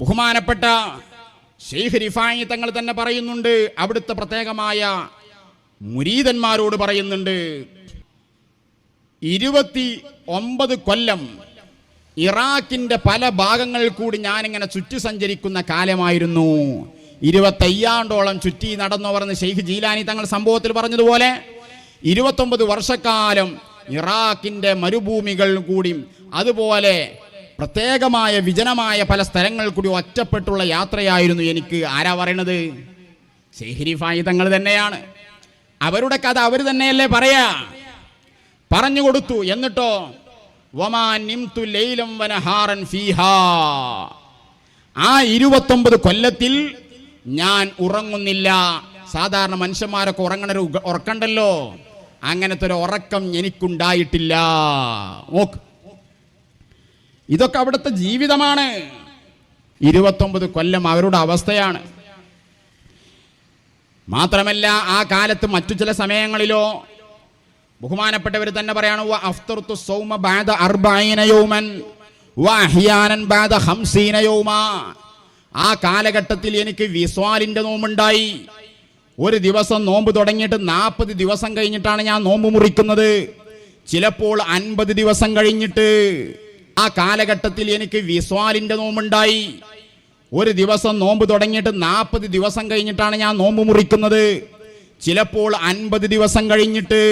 ബഹുമാനപ്പെട്ട ശൈഖ് റിഫായി തങ്ങൾ തന്നെ പറയുന്നുണ്ട്, അവിടുത്തെ പ്രത്യേകമായ മുരീദന്മാരോട് പറയുന്നുണ്ട്, 29 കൊല്ലം ഇറാഖിന്റെ പല ഭാഗങ്ങളിൽ കൂടി ഞാനിങ്ങനെ ചുറ്റി സഞ്ചരിക്കുന്ന കാലമായിരുന്നു. 25 ചുറ്റി നടന്നു പറഞ്ഞ് ശൈഖ് ജീലാനി തങ്ങൾ സംഭവത്തിൽ പറഞ്ഞതുപോലെ 29 വർഷക്കാലം ഇറാഖിന്റെ മരുഭൂമികൾ കൂടി അതുപോലെ പ്രത്യേകമായ വിജനമായ പല സ്ഥലങ്ങൾ കൂടി ഒറ്റപ്പെട്ടുള്ള യാത്രയായിരുന്നു എനിക്ക്. ആരാ പറയണത്? ശൈഖ് റിഫായി തങ്ങൾ തന്നെയാണ്. അവരുടെ കഥ അവർ തന്നെയല്ലേ പറയാ, പറഞ്ഞു കൊടുത്തു. എന്നിട്ടോ വമാ നിംതു ലൈലൻ വനഹാറൻ ഫീഹാ, ആ 29 കൊല്ലത്തിൽ ഞാൻ ഉറങ്ങുന്നില്ല. സാധാരണ മനുഷ്യന്മാരൊക്കെ ഉറങ്ങണൊരു ഉറക്കണ്ടല്ലോ, അങ്ങനത്തെ ഒരു ഉറക്കം എനിക്കുണ്ടായിട്ടില്ല. നോക്ക്, ഇതൊക്കെ അവിടുത്തെ ജീവിതമാണ്. 29 കൊല്ലം അവരുടെ അവസ്ഥയാണ്. മാത്രമല്ല ആ കാലത്ത് മറ്റു ചില സമയങ്ങളിലോ ബഹുമാനപ്പെട്ടവർ തന്നെ പറയാണ്, അഫ്തർതു സൗമ ബഅദ 40 യൗമൻ വഅഹ്യാനൻ ബഅദ 50 യൗമാ. ആ കാലഘട്ടത്തിൽ എനിക്ക് വിസ്വാലിന്റെ നോമ്പുണ്ടായി. ഒരു ദിവസം നോമ്പ് തുടങ്ങിയിട്ട് 40 ദിവസം കഴിഞ്ഞിട്ടാണ് ഞാൻ നോമ്പ് മുറിക്കുന്നത്, ചിലപ്പോൾ 50 ദിവസം കഴിഞ്ഞിട്ട്. ആ കാലഘട്ടത്തിൽ എനിക്ക് വിസ്വാലിന്റെ നോമ്പുണ്ടായി. ഒരു ദിവസം നോമ്പ് തുടങ്ങിയിട്ട് 40 ദിവസം കഴിഞ്ഞിട്ടാണ് ഞാൻ നോമ്പ് മുറിക്കുന്നത്, ചിലപ്പോൾ 50 ദിവസം കഴിഞ്ഞിട്ട്.